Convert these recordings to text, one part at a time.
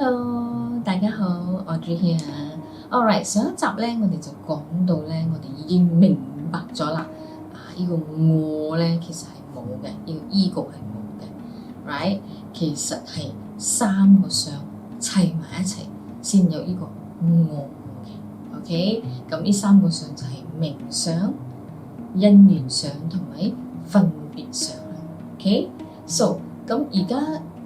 Hello，大家好，Audrey here。Alright，上一集咧，我哋就講到咧，我哋已經明白咗啦。呢個我咧其實係冇嘅，呢個 ego 係冇嘅 ，right？其實係三個相砌埋一齊先有呢個我嘅，OK？咁呢三個相就係名相、因緣相同埋分別相啦，OK？So 咁而家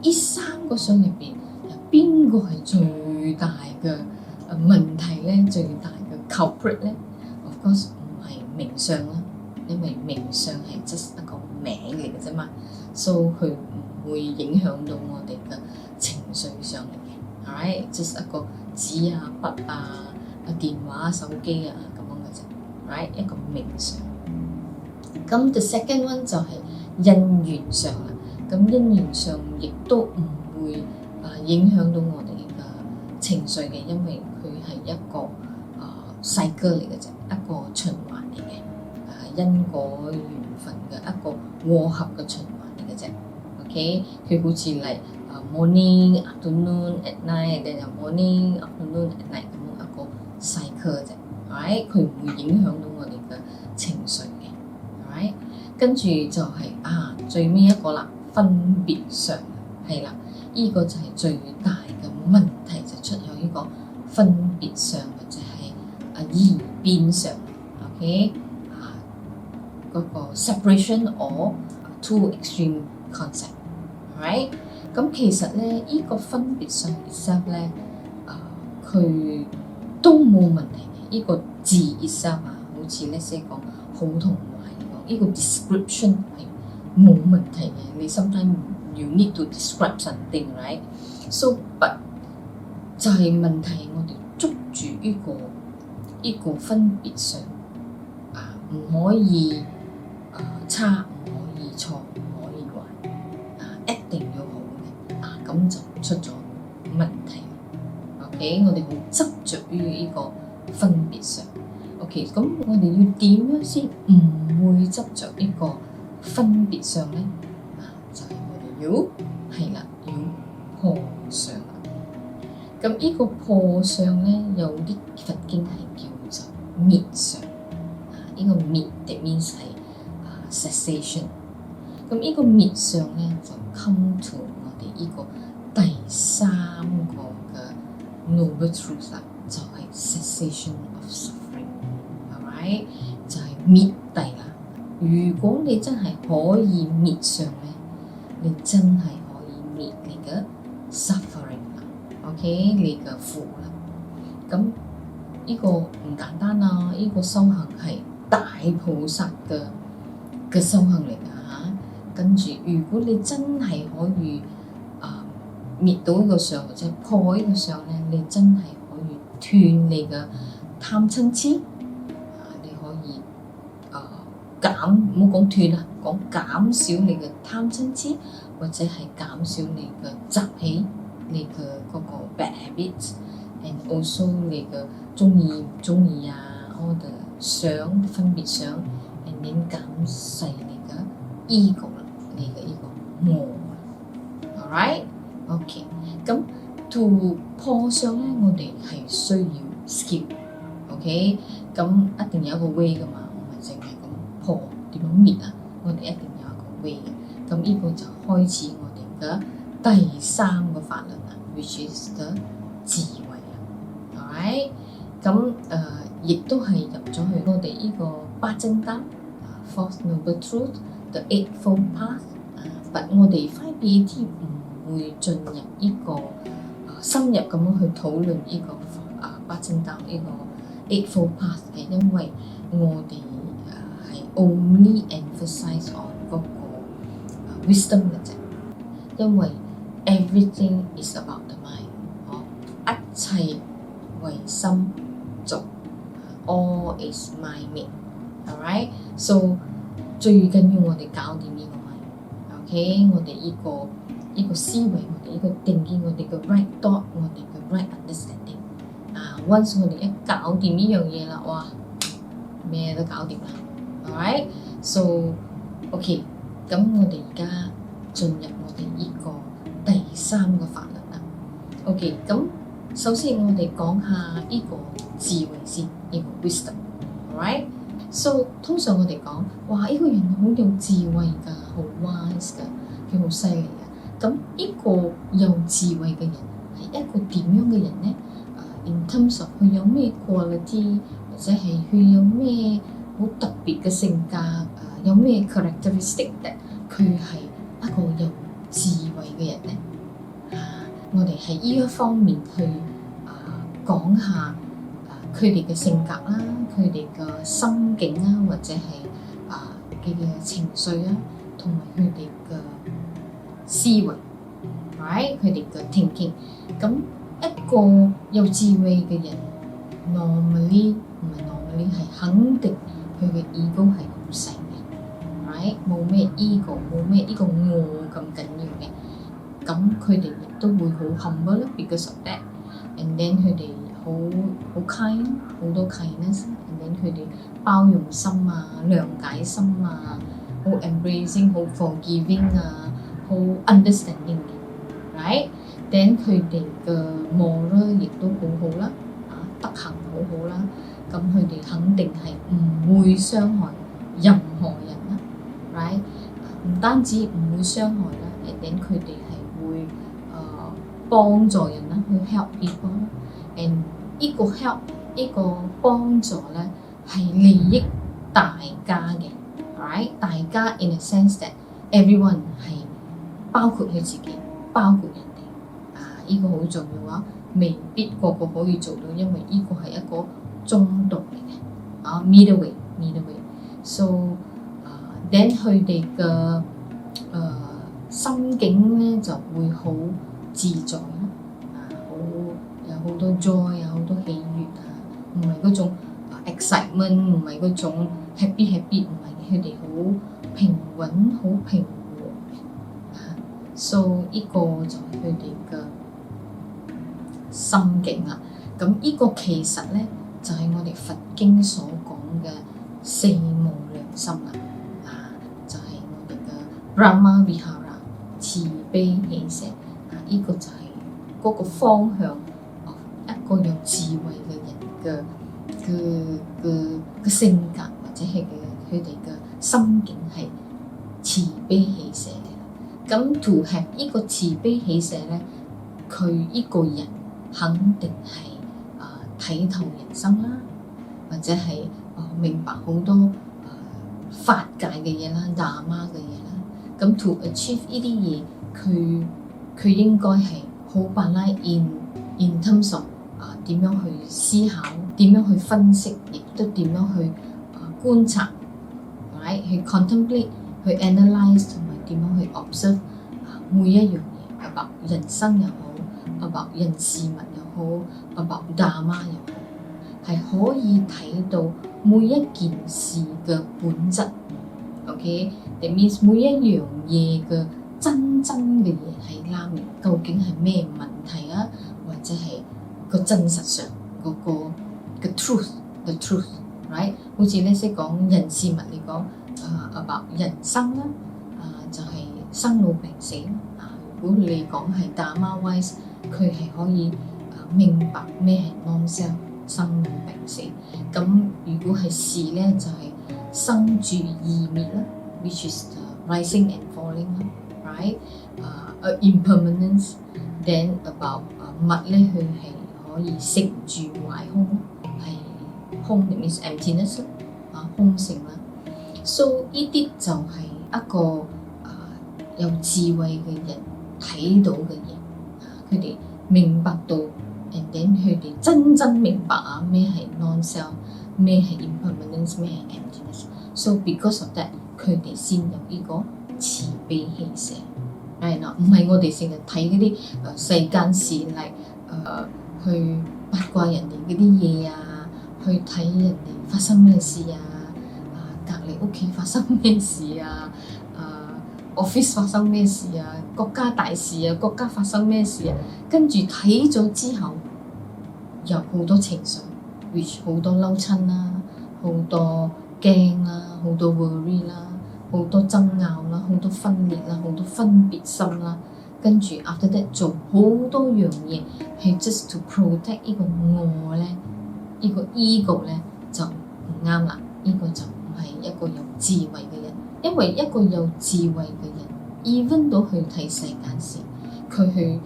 呢三個相入邊，邊個係最大嘅問題咧？最大嘅 culprit 咧 ，of course 唔係名相啦，因為名相係 just 一個名嚟嘅啫嘛，所以佢唔會影響到我哋嘅情緒上嚟嘅 ，alright，just 一個紙啊、筆啊、電話、手機啊咁樣嘅啫 ，right， 一個名相。咁 the second one 就係因緣相啦，咁因緣相亦都唔會影響到我哋嘅情緒嘅，因為佢係一個cycle嚟嘅啫，一個循環嚟嘅，因果緣分嘅一個和合嘅循環嚟嘅啫。OK， 佢好似嚟morning、afternoon、at night， then morning、afternoon、at night 咁樣一個 cycle 啫。Right， 佢唔會影響到我哋嘅情緒嘅。Right， 跟住就係最尾一個啦，分別相係啦。呢個就係最大嘅問題，就出喺呢個分別相或者係異變相 ，OK？ 嗰個 separation or two extreme concept，right？ 咁其實咧，呢個分別相 itself 咧，佢都冇問題嘅。呢個字 itself 好似呢些講好同壞講，呢個 description 係冇問題嘅。你 sometimes you need to describe something, right? So, but 就係問題，我哋捉住呢個分別相唔可以差，唔可以錯，唔可以壞，一定要好嘅咁就出咗問題。OK， 我哋好執着於呢個分別相。OK， 咁我哋要點樣先唔會執着呢個分別相咧？就係係啦，要破相。咁呢個破相咧，有啲佛經係叫做滅相。呢個滅嘅 means 係cessation。咁呢個滅相咧，就 come to 我哋呢個第三個嘅 noble truth 啦，就係 cessation of suffering。Alright， 就係滅諦啦。如果你真係可以滅相咧，你真係可以滅你嘅 suffering 啦 ，OK， 你嘅苦啦。咁呢個唔簡單啊！呢個修行係大菩薩嘅修行嚟㗎嚇。跟住，如果你真係可以滅到呢個相或者破呢個相咧，你真係可以斷你嘅貪嗔痴。你可以減，唔好講斷啊，講減少你嘅貪嗔痴，或者係減少你嘅習氣，你嘅嗰個 bad habits，and also 你嘅中意唔中意all the 相分別相 ，and then 減細你嘅 ego 啦，你嘅呢個我 ，alright，OK， 咁 to 破相咧，我哋係需要 skill，OK， 咁一定有一個 way 噶嘛，我咪淨係咁破點樣滅啊？我哋一定有一個 way 嘅，咁呢個就開始我哋嘅第三個法律啦 ，which is the 智慧啦 ，alright， 咁亦都係入咗去我哋呢個八正道，Fourth Noble Truth，the Eightfold Path，但我哋 5BAT 唔會進入呢個深入咁樣去討論呢個八正道呢個 Eightfold Path 嘅，因為我哋係 only emphasize on 嗰個wisdom 嘅啫，因為 everything is about the mind，一切為心造 ，all is mind made，alright，so 最緊要我哋搞掂呢個 mind，OK， 我哋呢個思維，我哋呢個定見，我哋嘅 right thought， 我哋嘅 right understanding，once 我哋一搞掂呢樣嘢啦，哇，咩都搞掂啦。Alright， so OK， 咁我哋而家進入我哋呢個第三個法律啦。OK， 咁首先我哋講下呢個智慧先，呢個 wisdom，alright？So 通常我哋講，哇，呢個人好有智慧㗎，好 wise 㗎，佢好犀利啊！咁呢個有智慧嘅人係一個點樣嘅人呢？In terms of 佢有咩 quality， 或者係佢有咩好特別嘅性格，有咩 characteristic 咧？佢係一個有智慧嘅人呢？我哋喺呢一方面去講下佢哋嘅性格啦，佢哋嘅心境啊，或者係佢嘅情緒啊，同埋佢哋嘅思維 ，right？ 佢哋嘅 thinking。咁一個有智慧嘅人 ，normally 唔係 normally 係肯定佢嘅 ego 係好細嘅 ，right？ 冇咩 ego， 冇咩呢個我咁緊要嘅。咁佢哋亦都會好 humble 啦 ，because of that。And then 佢哋好 kind， 好多 kindness。And then 佢哋包容心啊，諒解心啊，好 embracing， 好 forgiving 啊，好 understanding 嘅 ，right？Then 佢哋嘅 moral 亦都好好啦，德行好好啦。咁佢哋肯定係唔會傷害任何人啦 ，right？ 唔單止唔會傷害啦，and then 佢哋係會幫助人啦，去 help people 啦。and 呢個 help 呢個幫助咧係利益大家嘅 ，right？ 大家 in a sense that everyone 係包括佢自己，包括人哋。呢個好重要啊！未必個個可以做到，因為呢個係一個中道嚟嘅，middle way。So then 佢哋嘅心境咧就會好自在啦，有好多 joy， 有好多喜悅唔係嗰種excitement， 唔係嗰種 happy， 唔係，佢哋好平穩，好平和。So 呢個就係佢哋嘅心境啦。咁呢個其實咧就係我哋佛經所講嘅四無量心啦。就係我哋嘅 Brahma Vihara 慈悲喜捨。呢個就係嗰個方向，一個有智慧嘅人嘅性格或者係佢哋嘅心境係慈悲喜捨嘅。咁 to have 呢個慈悲喜捨咧，佢呢個人肯定係睇透人生啦，或者係明白好多法界嘅嘢啦、大媽嘅嘢啦。咁 to achieve 呢啲嘢，佢應該係好balance in terms of點樣去思考，點樣去分析，亦都點樣去觀察，去 contemplate， 去 analyse， 同埋點樣去 observe 每一樣嘢，about 人生又好，about 人事物又好，about 大媽又好，係可以睇到每一件事嘅本質。OK，that means 每一樣嘢嘅真嘅嘢喺裏面，究竟係咩問題啊？或者係個真實上嗰個嘅 truth，the truth，right？ 好似你識講人事物嚟講，about 人生啦，就係生老病死啦。如果你講係大媽 wise， 佢係可以明白咩係 non-self， 生老病死。咁如果係事咧，就係生住異滅啦 ，which is the rising and falling 啦。Right， impermanence， then about 物咧，佢係可以成住壞空，係空 means emptiness 空性啦。So 呢啲就係一個有智慧嘅人睇到嘅嘢，佢哋明白到 ，and then 佢哋真明白咩係 non-self， 咩係 impermanence， 咩係 emptiness。So because of that， 佢哋先有呢個慈悲喜捨，係啦，唔係我哋成日睇嗰啲世間事嚟去八卦人哋嗰啲嘢去睇人哋發生咩事隔離屋企發生咩事office 發生咩事國家大事國家發生咩事跟住睇咗之後有好多情緒 which 好多嬲親啦，好多驚啦，好多 worry 啦。好多爭拗啦，好多分裂啦，好多分別心啦，跟住 after that 做好多樣嘢，係 just to protect 呢個我咧，呢個 ego 咧就唔啱啦。呢個就唔係一個有智慧嘅人，因為一個有智慧嘅人 ，even 到去睇世界時，佢去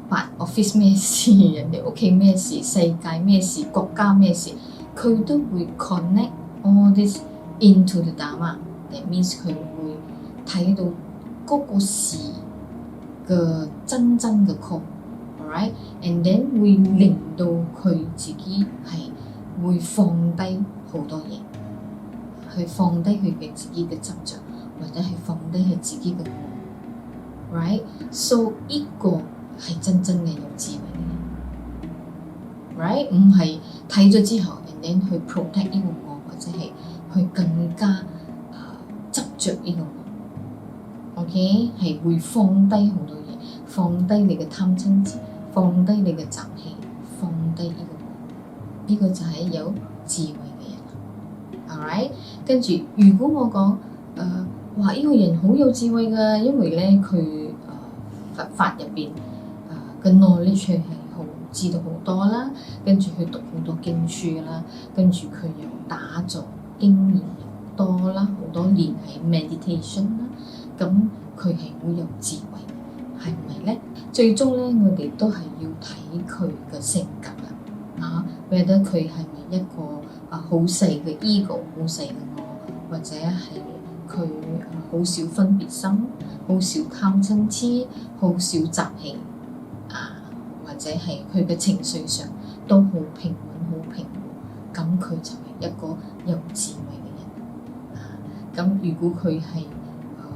辦 office 咩事，人哋屋企咩事，世界咩事，國家咩事，佢都會 connect all this into the Dharma。That means 佢會睇到嗰個事嘅真嘅 core，alright，and then 會令到佢自己係會放低好多嘢。去放低佢嘅自己嘅執着，或者係放低佢自己嘅我 ，right？So 呢個係真嘅有智慧嘅人 ，right？ 唔係睇咗之後 ，and then 去 protect 呢個我，或者係去更加執着呢個我 ，OK？ 係會放低好多嘢，放低你嘅貪嗔痴，放低你嘅習氣，放低呢個我，呢個就係有智慧。Alright， 跟住如果我講話呢個人好有智慧㗎，因為咧佢佛法入邊嘅 knowledge 係好知道好多啦，跟住佢讀好多經書啦，跟住佢又打坐經驗又多啦，好多年喺 meditation 啦，咁佢係好有智慧，係咪咧？最終咧，我哋都係要睇佢嘅性格啦，覺得佢係咪一個好細嘅 ego， 好細嘅我，或者係佢好少分別心，好少貪嗔痴，好少習氣或者係佢嘅情緒上都好平穩、好平和，咁佢就係一個有智慧嘅人。咁如果佢係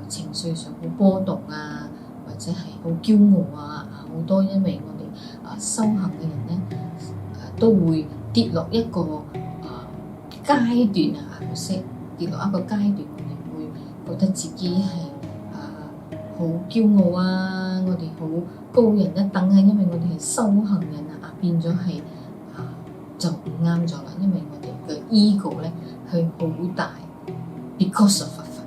情緒上好波動或者係好驕傲好多，因為我哋修行嘅人咧都會跌落一個階段跌落一個階段，我哋會覺得自己係好驕傲我哋好高人一等因為我哋係修行人變咗係就唔啱咗啦，因為我哋嘅 ego 咧係好大 ，because of 佛法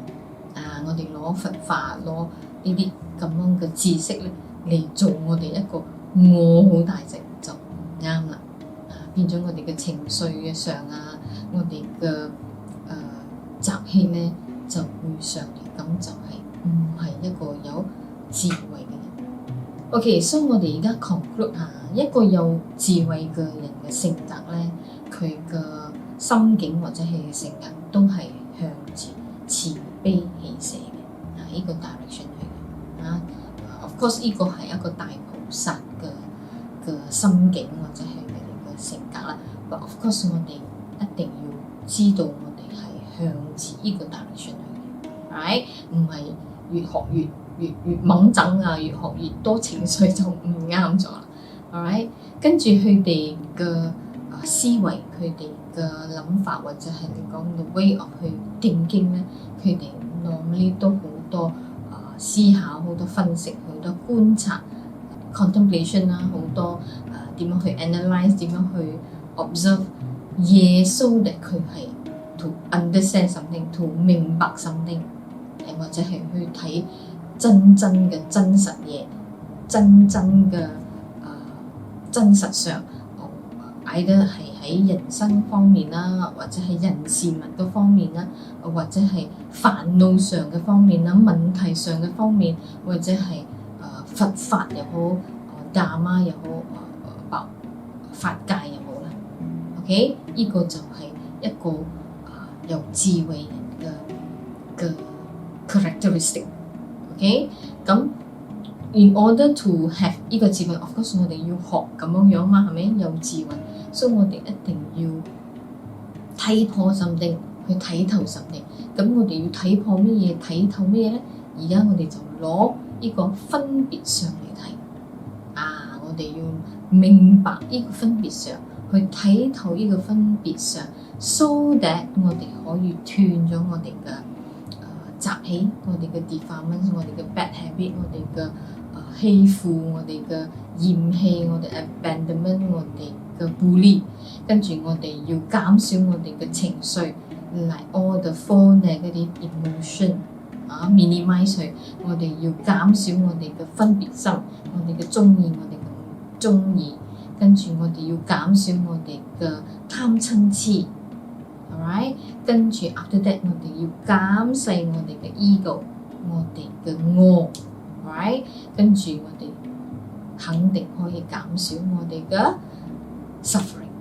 我哋攞佛法攞呢啲咁樣嘅知識咧嚟做我哋一個我好大隻就唔啱啦，變咗我哋嘅情緒嘅上我哋嘅習氣咧就會上嚟，咁就係唔係一個有智慧嘅人。OK， 所以我哋而家 conclude 一個有智慧嘅人嘅性格咧，佢嘅心境或者係嘅性格都係向住慈悲喜捨嘅呢個 direction 去嘅Of course 呢個係一個大菩薩嘅心境或者係佢哋嘅性格啦。But of course 我哋一定要知道我哋係向住呢個 direction 去嘅 ，right？ 唔係越學越猛整越學越多情緒就唔啱咗啦 ，alright？ 跟住佢哋嘅思維，佢哋嘅諗法或者係你講嘅 way of 去定經咧，佢哋 normally 都好多思考，好多分析，好多觀察 contemplation 好多點樣去 analyse， 點樣去 observe 嘢 so that 佢係 to understand something，to 明白 something， 或者係去睇真嘅真實嘢，真嘅真實上either係喺人生方面啦，或者係人事物嘅方面啦，或者係煩惱上嘅方面啦，問題上嘅方面，或者係佛法又好，達媽又好，法界又好啦。OK， 呢個就係一個有智慧人嘅 characteristic。OK， 咁 in order to have 呢個智慧 ，of course 我哋要學咁樣嘛，係咪有智慧？所以我哋一定要睇破something，去睇透something。咁我哋要睇破乜嘢？睇透乜嘢咧？而家我哋就攞呢個分別上嚟睇。我哋要明白呢個分別上，去睇透呢個分別上 ，so that 我哋可以斷咗我哋嘅習氣，我哋嘅 defilement， 我哋嘅 bad habit， 我哋嘅欺負，我哋嘅厭棄，我哋 abandonment， 我哋嘅 bully， 跟住我哋要減少我哋嘅情緒，like all the four negative emotion， minimize 佢，我哋要減少我哋嘅分別心，我哋嘅中意，我哋嘅唔中意，跟住我哋要減少我哋嘅貪嗔痴 ，alright， 跟住 after that 我哋要減細我哋嘅 ego， 我哋嘅我 ，right， 跟住我哋肯定可以減少我哋嘅 suffering，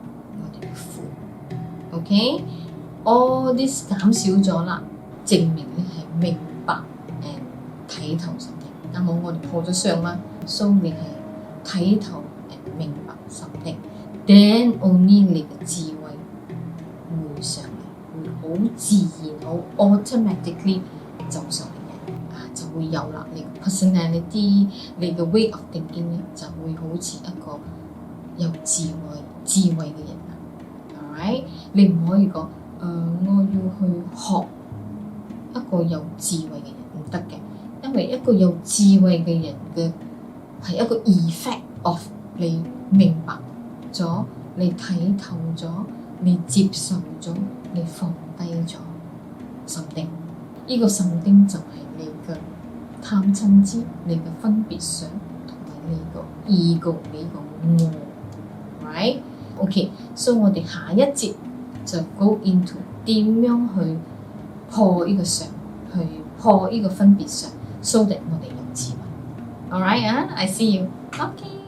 我哋嘅苦 ，OK，all this 減少咗啦，證明你係明白睇透十定，啱冇？我哋破咗相啦，所以你係睇透明白十定 ，then only 你嘅智慧會上嚟，會好自然，好 automatically 走上嚟嘅，就會有啦。你嘅 personality， 你嘅 way of thinking 咧，就會好似一個有智慧嘅人啦。alright， 你唔可以講我要去學一個有智慧嘅人，唔得嘅。因為一個有智慧嘅人嘅係一個 effect of 你明白咗，你睇透咗，你接受咗，你放低咗心定。呢個心定就係你嘅貪嗔痴，你嘅分別想同埋你個 ego， 你個我 ，right？ OK，so 我哋下一節就 go into 點樣去破呢個相，去破呢個分別相。So that 我哋有智慧。Alright, I see you. Okay.